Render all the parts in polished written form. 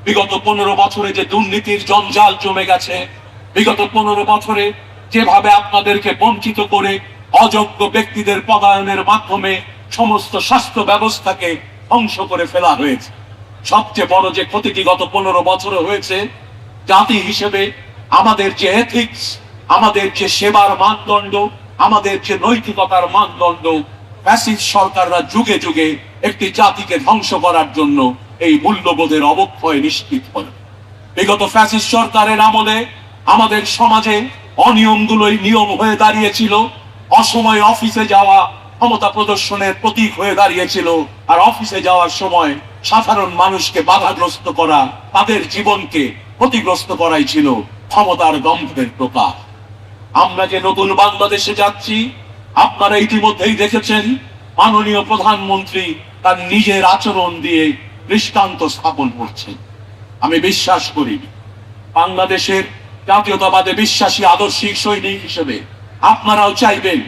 বিগত 15 বছরে যে দুর্নীতির জঞ্জাল জমে গেছে, বিগত 15 বছরে যেভাবে আপনাদেরকে বঞ্চিত করে অযোগ্য ব্যক্তিদের পদায়নের মাধ্যমে সমস্ত স্বাস্থ্য ব্যবস্থাকে ধ্বংস করে ফেলা হয়েছে। সবচেয়ে বড় যে ক্ষতিটি গত 15 বছরে হয়েছে, জাতি হিসেবে আমাদের যে এথিক্স, আমাদের যে সেবার মানদণ্ড, আমাদের যে নৈতিকতার মানদণ্ড, ফ্যাসিস্ট সরকাররা যুগে যুগে একটি জাতিকে ধ্বংস করার জন্য এই মূল্যবোধের অবক্ষয় নিশ্চিত করে। বিগত ফ্যাসিস্ট সরকারের আমলে আমাদের সমাজে অনিয়মগুলোই নিয়ম হয়ে দাঁড়িয়েছিল। অসময়ে অফিসে যাওয়া ক্ষমতা প্রদর্শনের প্রতীক হয়ে দাঁড়িয়েছিল, আর অফিসে যাওয়ার সময় সাধারণ মানুষকে বাধাগ্রস্ত করা, তাদের জীবনকে ক্ষতিগ্রস্ত করাই ছিল ক্ষমতার দম্ভের প্রকাশ। আমরা যে নতুন বাংলাদেশে যাচ্ছি, আপনারা ইতিমধ্যেই দেখেছেন মাননীয় প্রধানমন্ত্রী তার নিজের আচরণ দিয়ে দৃষ্টান্ত স্থাপন করছেন। আমি বিশ্বাস করি বাংলাদেশের জাতীয়তাবাদে বিশ্বাসী আদর্শিক সৈনিক হিসেবে আপনারাও চাইবেন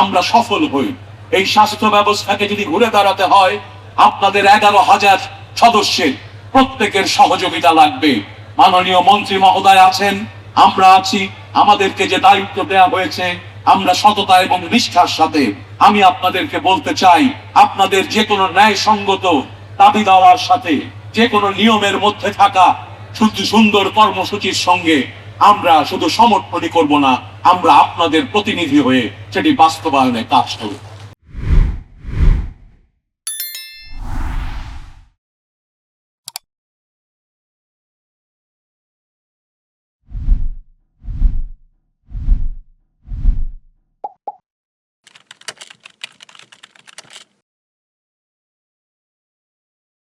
আমরা সফল হই। এই স্বাস্থ্য ব্যবস্থাকে যদি ঘুরে দাঁড়াতে হয়, আপনাদের 11,000 সদস্যের প্রত্যেকের সহযোগিতা লাগবে। মাননীয় মন্ত্রী মহোদয় আছেন, আমরা আছি। আমাদেরকে যে দায়িত্ব দেওয়া হয়েছে, আমরা সততা এবং নিষ্ঠার সাথে, আমি আপনাদেরকে বলতে চাই, আপনাদের যে কোনো ন্যায়সঙ্গত দাবি দেওয়ার সাথে, যে কোনো নিয়মের মধ্যে থাকা সুন্দর কর্মসূচির সঙ্গে আমরা শুধু সমর্থনই করব না, আমরা আপনাদের প্রতিনিধি হয়ে সেটি বাস্তবায়নে কাজ করব।